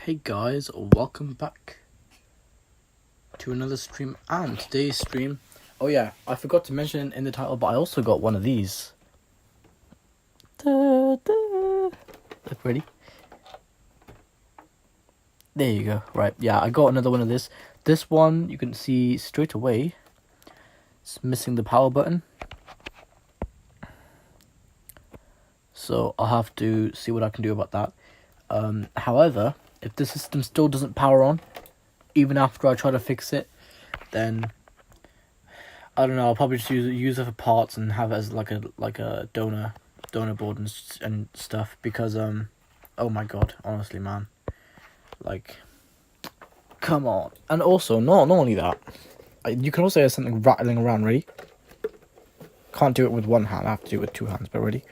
Hey guys, welcome back to another stream, and today's stream, oh yeah, I forgot to mention in the title, but I also got one of these. Look, ready? There you go. Right, yeah, I got another one of this. This one, you can see straight away, it's missing the power button. So I'll have to see what I can do about that. However, if the system still doesn't power on, even after I try to fix it, then I don't know. I'll probably just use it for parts and have it as like a donor board and stuff, because oh my god, honestly, man, like, come on. And also, not only that, you can also hear something rattling around. Ready? Can't do it with one hand. I have to do it with two hands. But ready?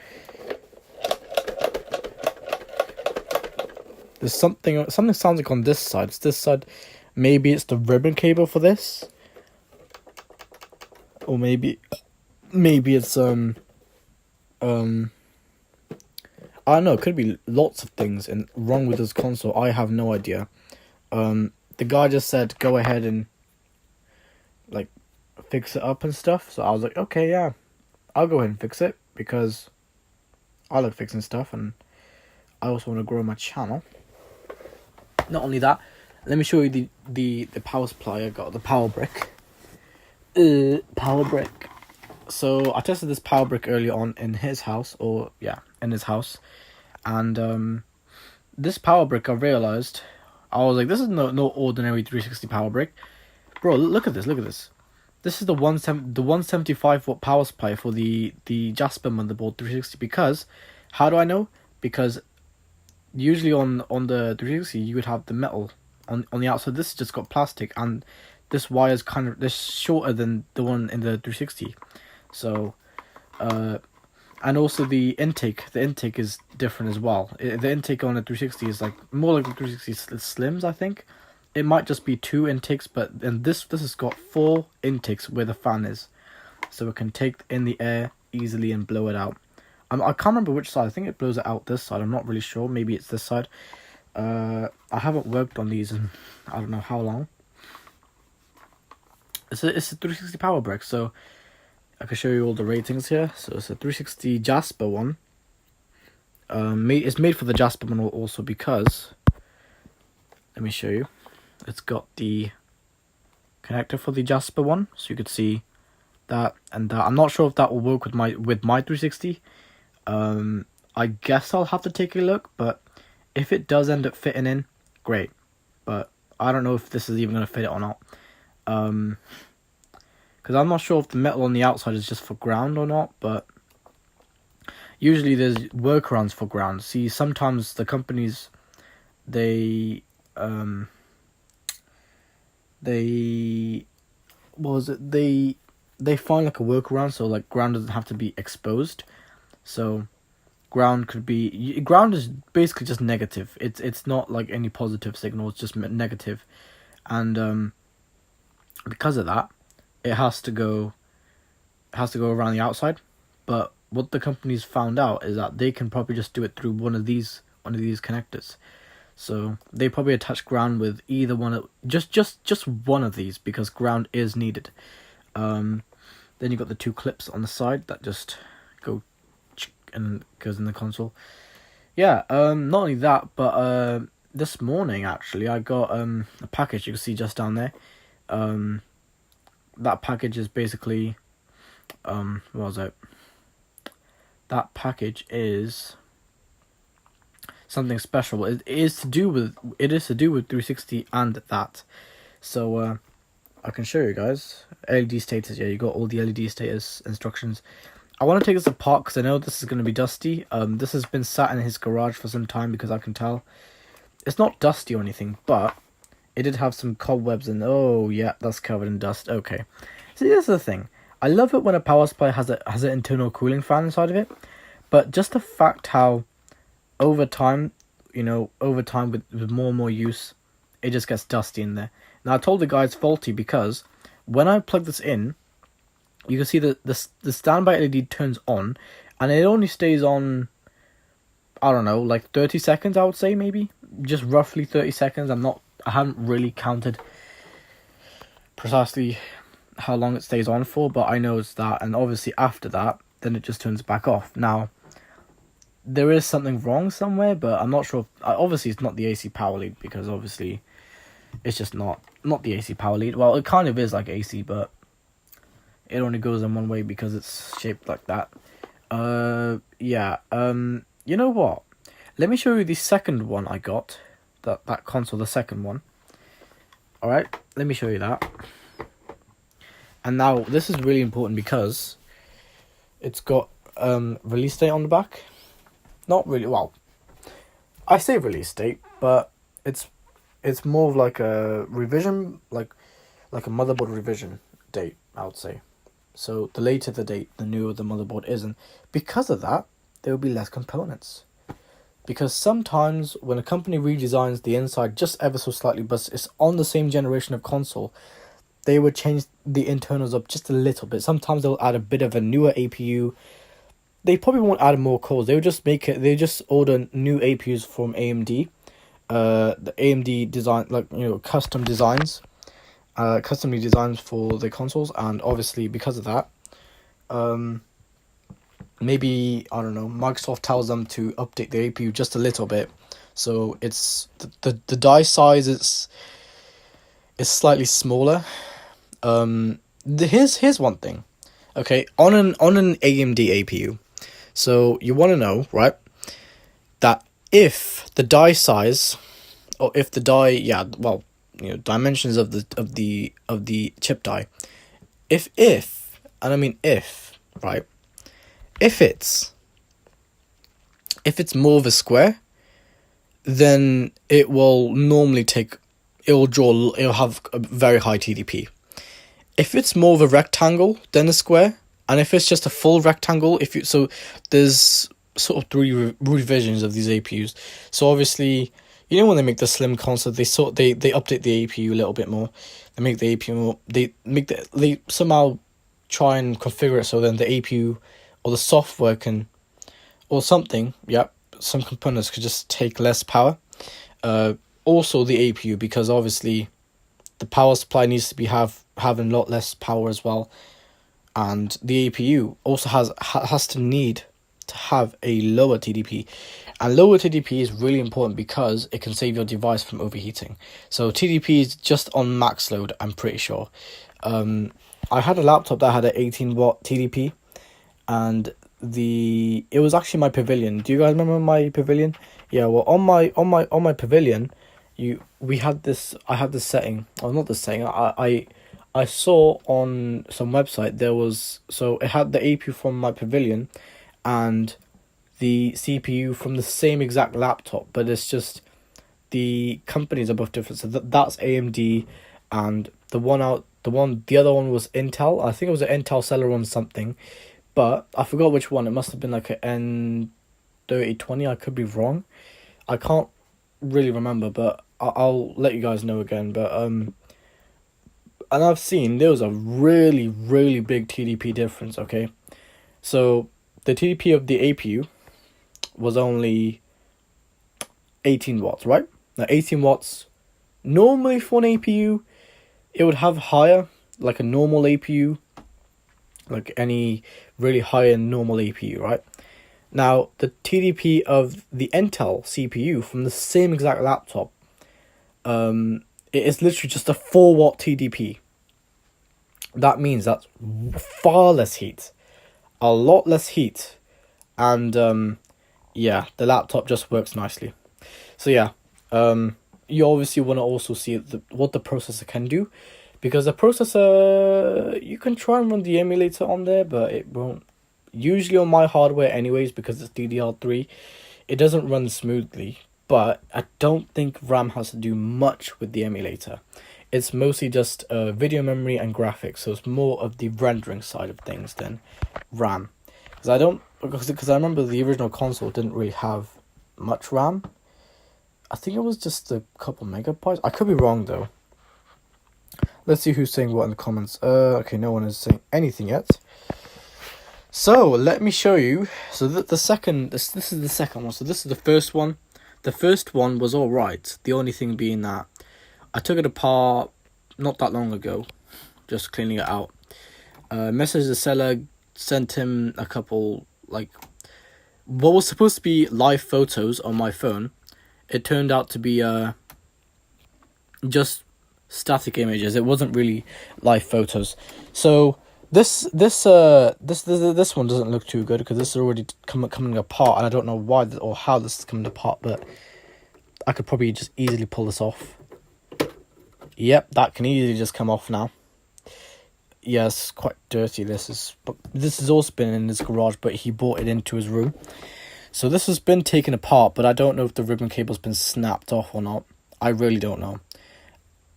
There's something sounds like on this side. It's this side. Maybe it's the ribbon cable for this, or maybe it's I don't know. It could be lots of things wrong with this console. I have no idea. The guy just said go ahead and like fix it up and stuff. So I was like, okay, yeah, I'll go ahead and fix it, because I like fixing stuff and I also want to grow my channel. Not only that, let me show you the power supply I got, the power brick. Power brick. So I tested this power brick earlier on in his house, and this power brick, I realized, I was like, this is no ordinary 360 power brick, bro. Look at this. This is the 175 watt power supply for the Jasper motherboard 360. Because how do I know? Because usually on the 360 you would have the metal on the outside. This just got plastic, and this wire is kind of shorter than the one in the 360. So and also the intake is different as well. The intake on the 360 is like more like the 360 Slims, I think. It might just be 2 intakes, but then this has got 4 intakes where the fan is, so it can take in the air easily and blow it out. I can't remember which side. I think it blows it out this side. I'm not really sure. Maybe it's this side. I haven't worked on these in I don't know how long. It's a 360 power brick, so I can show you all the ratings here. So it's a 360 Jasper one. It's made for the Jasper one also, because let me show you. It's got the connector for the Jasper one, so you could see that and that. I'm not sure if that will work with my 360. I guess I'll have to take a look, but if it does end up fitting in, great. But I don't know if this is even going to fit it or not. Because I'm not sure if the metal on the outside is just for ground or not, but usually there's workarounds for ground. See, sometimes the companies, they find like a workaround, so like ground doesn't have to be exposed. So ground is basically just negative. It's not like any positive signal. It's just negative, and because of that, it has to go around the outside. But what the company's found out is that they can probably just do it through one of these connectors. So they probably attach ground with either one of just one of these, because ground is needed. Then you got the 2 clips on the side that just go and goes in the console. Yeah. Not only that, but this morning actually I got a package. You can see just down there. That package is basically what was it? That package is something special. It is to do with 360 and that. So I can show you guys. LED status. Yeah, you got all the LED status instructions. I want to take this apart because I know this is going to be dusty. This has been sat in his garage for some time, because I can tell it's not dusty or anything, but it did have some cobwebs, and oh yeah, that's covered in dust. Okay, see, this is the thing. I love it when a power supply has an internal cooling fan inside of it, but just the fact how over time with more and more use, it just gets dusty in there. Now I told the guy it's faulty, because when I plug this in, you can see that the standby LED turns on, and it only stays on, I don't know, like 30 seconds, I would say, maybe. just roughly 30 seconds. I haven't really counted precisely how long it stays on for, but I know it's that, and obviously after that, then it just turns back off. Now, there is something wrong somewhere, but I'm not sure. Obviously, it's not the AC power lead, because obviously, it's just not the AC power lead. Well, it kind of is like AC, but it only goes in one way because it's shaped like that. Yeah. You know what? Let me show you the second one I got. That console, the second one. Alright, let me show you that. And now, this is really important because it's got release date on the back. Not really, well, I say release date, but it's more of like a revision, like a motherboard revision date, I would say. So the later the date, the newer the motherboard is, and because of that, there will be less components. Because sometimes when a company redesigns the inside just ever so slightly, but it's on the same generation of console, they would change the internals up just a little bit. Sometimes they'll add a bit of a newer APU. They probably won't add more cores. They just order new APUs from AMD. The AMD design, like, custom designs. Customly designs for the consoles, and obviously because of that, maybe, I don't know, Microsoft tells them to update the APU just a little bit, so it's the die size is slightly smaller. Here's one thing, okay, on an AMD APU, so you want to know, right, that if the die size, or if the die, dimensions of the chip die, if and I mean if, right, if it's more of a square, then it will have a very high TDP. If it's more of a rectangle than a square, and if it's just a full rectangle, there's sort of three revisions of these APUs. So obviously, when they make the slim console, they update the APU a little bit more. They make the APU more, they somehow try and configure it so then the APU or the software can, or something, some components could just take less power. Also the APU, because obviously the power supply needs to be having a lot less power as well, and the APU also has to need to have a lower TDP, and lower TDP is really important because it can save your device from overheating. So TDP is just on max load, I'm pretty sure. I had a laptop that had an 18-watt TDP, and it was actually my Pavilion. Do you guys remember my Pavilion? Yeah, well, on my Pavilion, I had this setting. Oh, not this setting. I saw on some website it had the APU from my Pavilion and the CPU from the same exact laptop, but it's just the companies are both different. So that's AMD, and the other one was Intel. I think it was an Intel Celeron something, but I forgot which one. It must have been like an N3020. I could be wrong. I can't really remember, but I'll let you guys know again. But and I've seen there was a really, really big TDP difference. Okay, so the TDP of the APU was only 18 watts, right? Now 18 watts, normally for an APU, it would have higher, like a normal APU, like any really high-end normal APU, right? Now, the TDP of the Intel CPU from the same exact laptop, it is literally just a 4-watt TDP. That means that's far less heat, a lot less heat, and the laptop just works nicely. So yeah, you obviously want to also see what the processor can do, because the processor, you can try and run the emulator on there, but it won't. Usually on my hardware anyways, because it's DDR3, it doesn't run smoothly, but I don't think RAM has to do much with the emulator. It's mostly just video memory and graphics, so it's more of the rendering side of things than RAM. Because I remember the original console didn't really have much RAM. I think it was just a couple megabytes. I could be wrong though. Let's see who's saying what in the comments. Okay, no one is saying anything yet. So let me show you. So this is the second one. So this is the first one. The first one was alright. The only thing being that I took it apart not that long ago, just cleaning it out. Messaged the seller, sent him a couple, like, what was supposed to be live photos on my phone. It turned out to be just static images. It wasn't really live photos. So this one doesn't look too good because this is already coming apart, and I don't know why or how this is coming apart, but I could probably just easily pull this off. Yep, that can easily just come off now. Yes, quite dirty. This has also been in his garage, but he brought it into his room. So this has been taken apart, but I don't know if the ribbon cable's been snapped off or not. I really don't know.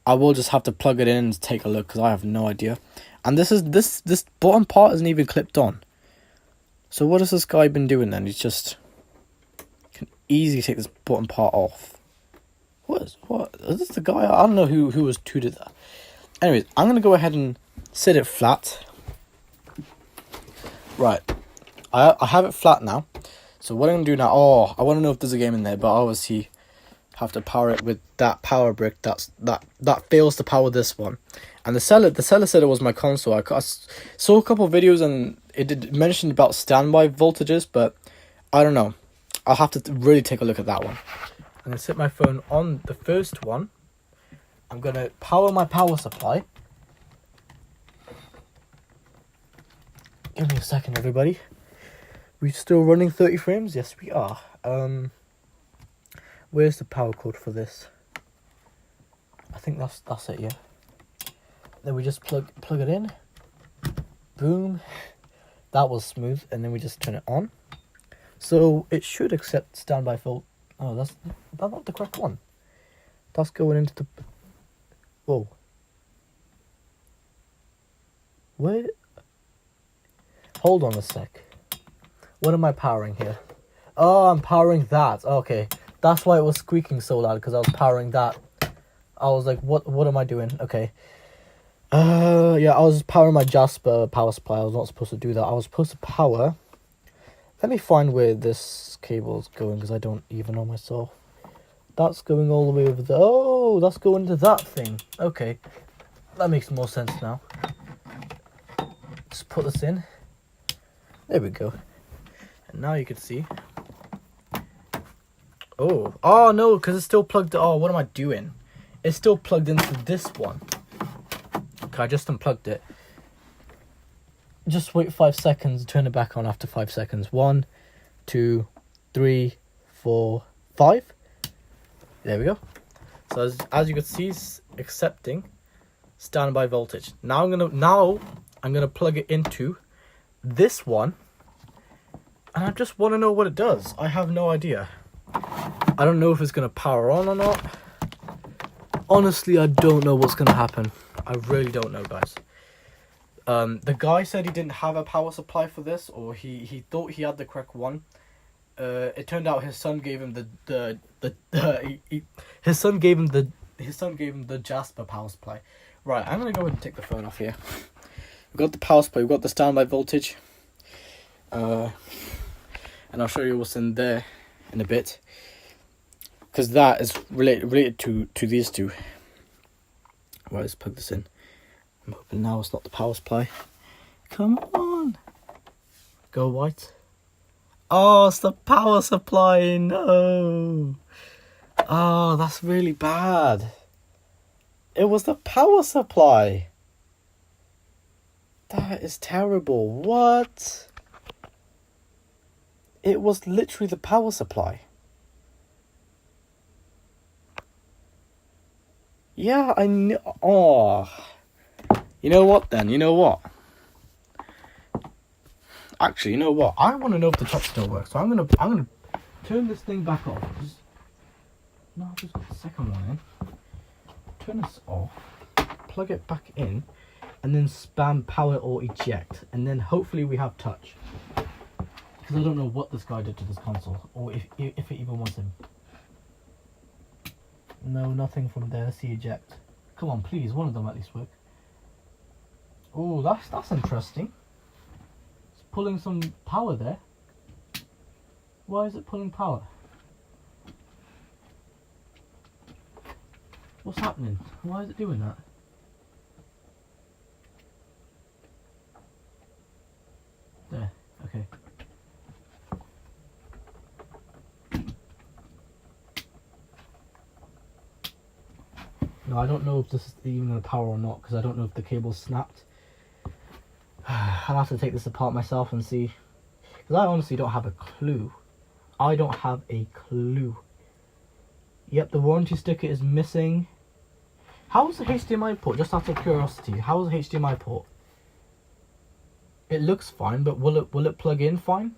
I will just have to plug it in and take a look because I have no idea. And this bottom part isn't even clipped on. So what has this guy been doing then? He's just can easily take this bottom part off. What is this the guy? I don't know who was did that. Anyways, I'm gonna go ahead and sit it flat. Right, I have it flat now. So what I'm gonna do now? Oh, I want to know if there's a game in there, but I obviously have to power it with that power brick. That fails to power this one. And the seller said it was my console. I saw a couple of videos and it did mention about standby voltages, but I don't know. I'll have to really take a look at that one. I'm gonna set my phone on the first one. I'm gonna power my power supply. Give me a second, everybody. We still running 30 frames? Yes, we are. Where's the power cord for this? I think that's it, yeah. Then we just plug it in. Boom. That was smooth, and then we just turn it on. So it should accept standby volt. Oh, that's not the correct one. That's going into the. Whoa. Where? Hold on a sec. What am I powering here? Oh, I'm powering that. Okay. That's why it was squeaking so loud, because I was powering that. I was like, what am I doing? Okay. Yeah, I was powering my Jasper power supply. I was not supposed to do that. I was supposed to power. Let me find where this cable is going, because I don't even know myself. That's going all the way over there. Oh, that's going to that thing. Okay. That makes more sense now. Just put this in. There we go. And now you can see. Oh no, because it's still plugged. Oh, what am I doing? It's still plugged into this one. Okay, I just unplugged it. Just wait 5 seconds. Turn it back on after 5 seconds. 1, 2, 3, 4, 5. There we go. So as you can see, it's accepting standby voltage. Now I'm gonna plug it into this one, and I just want to know what it does. I have no idea. I don't know if it's gonna power on or not. Honestly, I don't know what's gonna happen. I really don't know, guys. The guy said he didn't have a power supply for this, or he thought he had the correct one. It turned out his son gave him his son gave him the Jasper power supply. Right, I'm gonna go ahead and take the phone off here. We've got the power supply, we've got the standby voltage. And I'll show you what's in there in a bit, because that is related to these two. Right, let's plug this in. I'm hoping now it's not the power supply. Come on, go white. Oh, it's the power supply. No. Oh, that's really bad. It was the power supply. That is terrible. What? It was literally the power supply. Yeah, I know. Oh. You know what then? You know what? Actually, you know what? I want to know if the top still works. So I'm gonna turn this thing back off. No, I've just got the second one in. Turn this off. Plug it back in. And then spam power or eject. And then hopefully we have touch. Because I don't know what this guy did to this console. Or if it even wants him. No, nothing from there. Let's see eject. Come on, please. One of them at least work. Oh, that's interesting. It's pulling some power there. Why is it pulling power? What's happening? Why is it doing that? There, okay. No, I don't know if this is even going to power or not, because I don't know if the cable's snapped. I'll have to take this apart myself and see. Because I honestly don't have a clue. I don't have a clue. Yep, the warranty sticker is missing. How is the HDMI port? Just out of curiosity, how is the HDMI port? It looks fine, but will it plug in fine?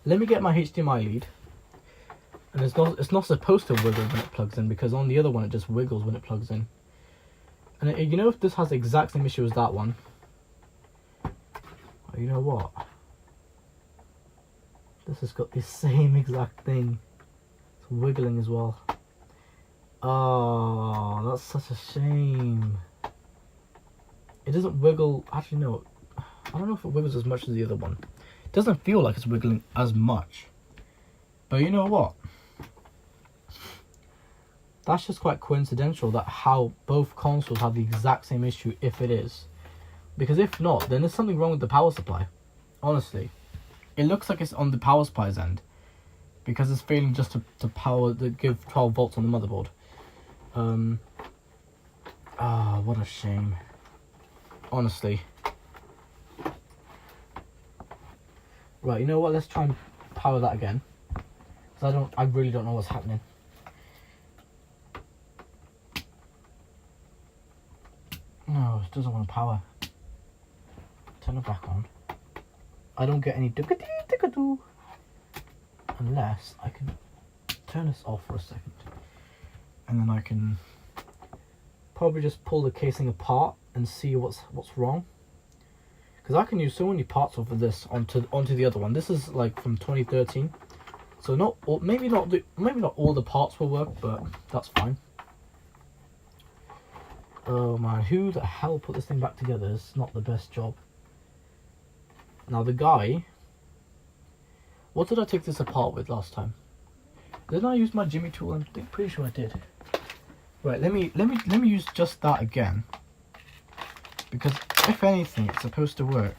Let me get my HDMI lead. And it's not supposed to wiggle when it plugs in, because on the other one it just wiggles when it plugs in. And you know, if this has the exact same issue as that one, you know what? This has got the same exact thing. It's wiggling as well. Oh, that's such a shame. It doesn't wiggle. Actually, no. I don't know if it wiggles as much as the other one. It doesn't feel like it's wiggling as much. But you know what? That's just quite coincidental that how both consoles have the exact same issue, if it is. Because if not, then there's something wrong with the power supply. Honestly. It looks like it's on the power supply's end. Because it's failing just to power, to give 12 volts on the motherboard. What a shame. Honestly. Right, you know what? Let's try and power that again. Because I really don't know what's happening. No, it doesn't want to power. Turn it back on. I don't get any tickadoo unless I can turn this off for a second. And then I can probably just pull the casing apart and see what's wrong. Because I can use so many parts off of this onto the other one. This is like from 2013. So maybe not all the parts will work, but that's fine. Oh man, who the hell put this thing back together? It's not the best job. Now the guy, what did I take this apart with last time? Didn't I use my Jimmy tool? I'm pretty sure I did. Right, let me use just that again. Because if anything, it's supposed to work.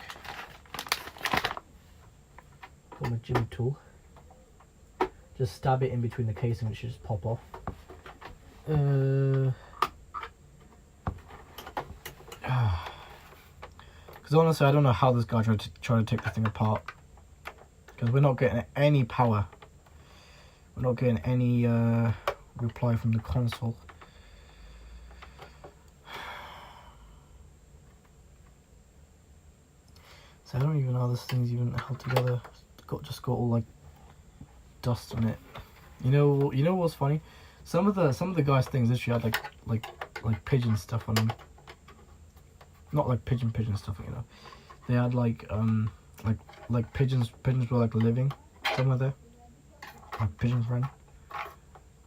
Got my Jimmy tool. Just stab it in between the casing, it should just pop off. Because honestly, I don't know how this guy tried to take the thing apart. Because we're not getting any power. We're not getting any reply from the console. So I don't even know how this thing's even held together. Just got all like dust on it. You know what's funny? Some of the guys' things literally had like pigeon stuff on them. Not like pigeon stuff, you know. They had like pigeons were like living somewhere there. Like pigeon friend.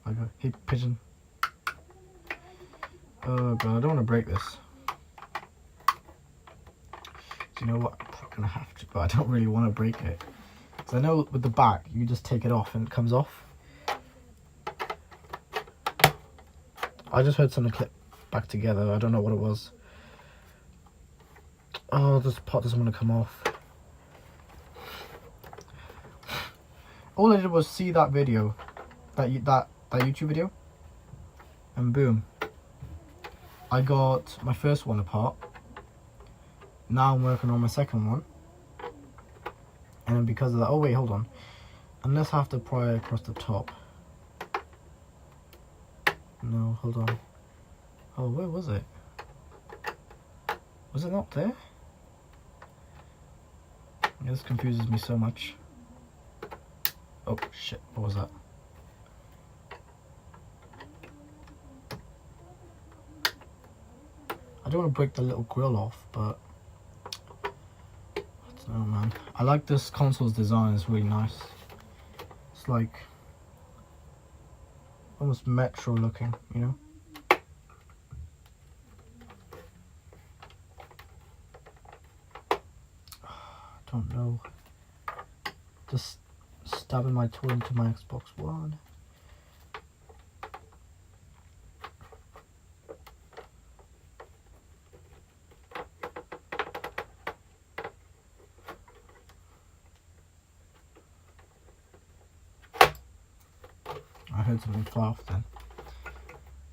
I go, hey pigeon. Oh god, I don't want to break this. So you know what? I'm probably gonna have to, but I don't really want to break it. Because I know with the back, you just take it off and it comes off. I just heard something click back together. I don't know what it was. Oh, this part doesn't want to come off. All I did was see that video, that YouTube video, and boom, I got my first one apart. Now I'm working on my second one, and then because of that, oh wait, hold on, unless I have to pry across the top. No, hold on. Oh, where was it? Was it not there? Yeah, this confuses me so much. Oh shit, what was that? I don't want to break the little grill off, but I don't know, man. I like this console's design, it's really nice. It's like almost metro looking, you know? Don't know. Just stabbing my tool into my Xbox One. heard something fly off then.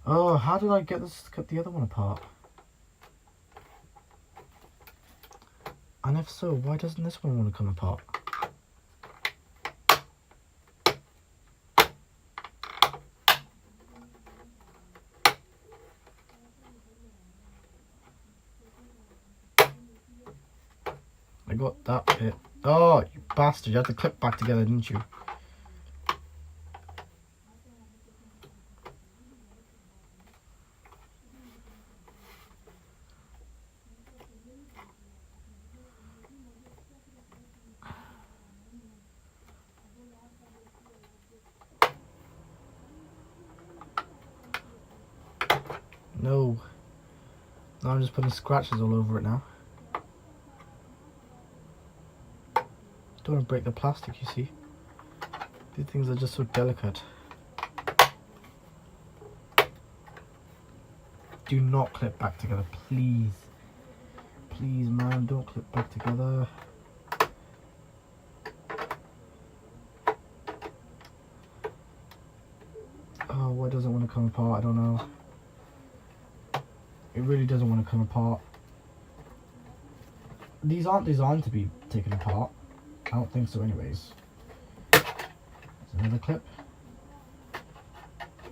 Oh, how did I get the other one apart? And if so, why doesn't this one want to come apart? I got that bit. Oh, you bastard, you had to clip back together, didn't you? No. Now I'm just putting scratches all over it now. Don't want to break the plastic, you see. These things are just so delicate. Do not clip back together, please. Please, man, don't clip back together. Oh, why doesn't it want to come apart? I don't know. It really doesn't want to come apart. These aren't designed to be taken apart. I don't think so anyways. There's another clip.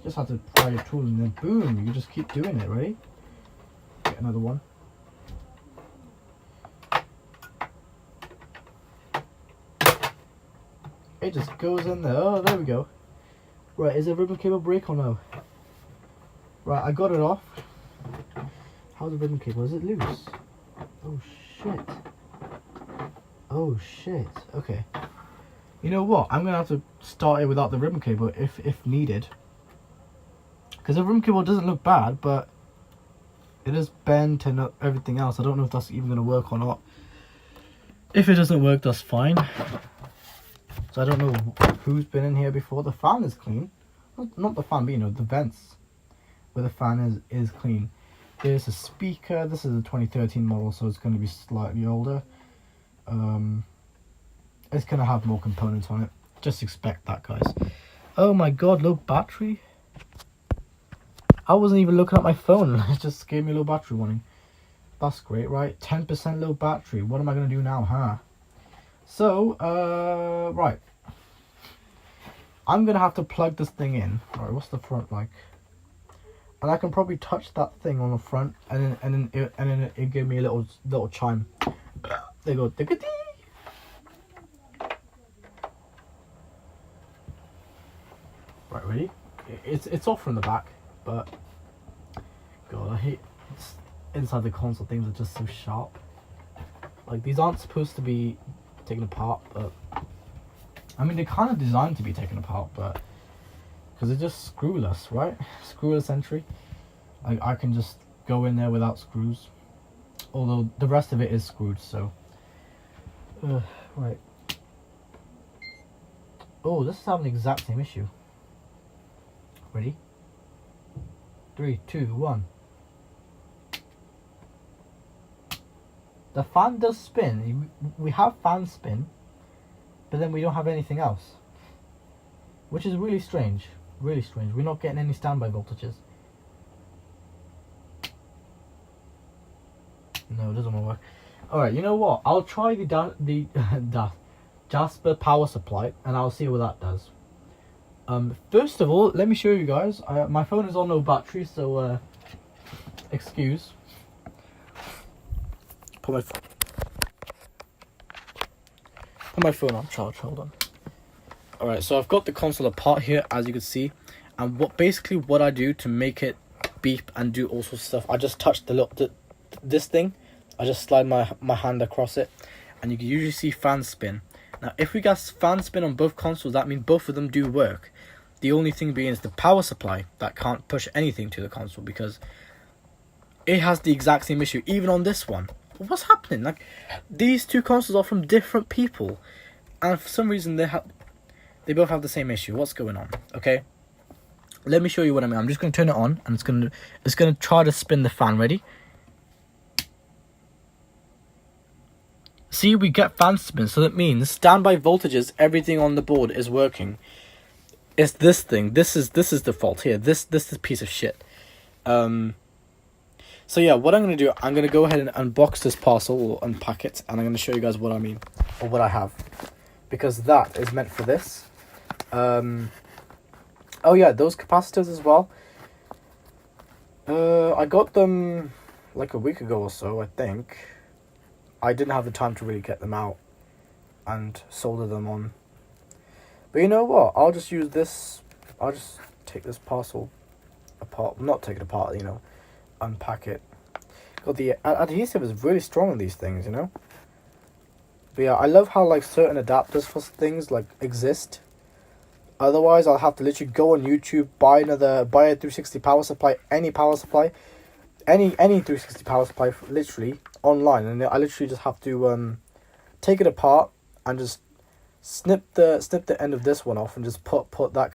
Just have to pry your tool and then boom, you can just keep doing it, ready? Get another one. It just goes in there. Oh, there we go. Right, is the ribbon cable break or no? Right, I got it off. How's the ribbon cable? Is it loose? Oh shit. Oh shit. Okay. You know what? I'm gonna have to start it without the ribbon cable if needed. Because the ribbon cable doesn't look bad, but it is bent and everything else. I don't know if that's even gonna work or not. If it doesn't work, that's fine. So I don't know who's been in here before. The fan is clean. Not the fan, but you know, the vents where the fan is clean. There's a speaker. This is a 2013 model, so it's going to be slightly older. It's going to have more components on it. Just expect that, guys. Oh my god, low battery. I wasn't even looking at my phone. It just gave me a low battery warning. That's great, right? 10% low battery. What am I going to do now, huh? So, right. I'm going to have to plug this thing in. Alright, what's the front like? And I can probably touch that thing on the front, and then it gave me a little chime. There you go. Right, ready? It's off from the back, but God, I hate inside the console. Things are just so sharp. Like, these aren't supposed to be taken apart, but I mean, they're kind of designed to be taken apart, but because they're just screwless, right? Screwless entry. I can just go in there without screws, although the rest of it is screwed. So right. Oh, this is having the exact same issue. Ready? 3, 2, 1. The fan does spin. We have fan spin, but then we don't have anything else, which is really strange. Really strange. We're not getting any standby voltages. No, it doesn't want to work. Alright, you know what? I'll try the Jasper power supply, and I'll see what that does. First of all, let me show you guys. My phone is on no battery, so excuse. Put my phone on charge. Hold on. Alright, so I've got the console apart here, as you can see, and what I do to make it beep and do all sorts of stuff, I just touch this thing. I just slide my hand across it, and you can usually see fan spin. Now, if we got fan spin on both consoles, that means both of them do work. The only thing being is the power supply that can't push anything to the console, because it has the exact same issue, even on this one. What's happening? Like, these two consoles are from different people, and for some reason they both have the same issue. What's going on? Okay, let me show you what I mean. I'm just going to turn it on, and it's going to try to spin the fan. Ready? See, we get fan spin, so that means standby voltages, everything on the board is working. It's this thing. This is the fault here. This is piece of shit. So yeah, what I'm gonna do, I'm gonna go ahead and unbox this parcel or unpack it, and I'm gonna show you guys what I mean or what I have, because that is meant for this. Oh yeah, those capacitors as well. I got them like a week ago or so, I think. I didn't have the time to really get them out and solder them on. But you know what? I'll just use this. I'll just take this parcel apart. Not take it apart, you know. Unpack it. God, the adhesive is really strong on these things, you know. But yeah, I love how like certain adapters for things like exist. Otherwise, I'll have to literally go on YouTube, buy a 360 power supply, any power supply, any 360 power supply, literally online, and I literally just have to take it apart and just snip the end of this one off and just put that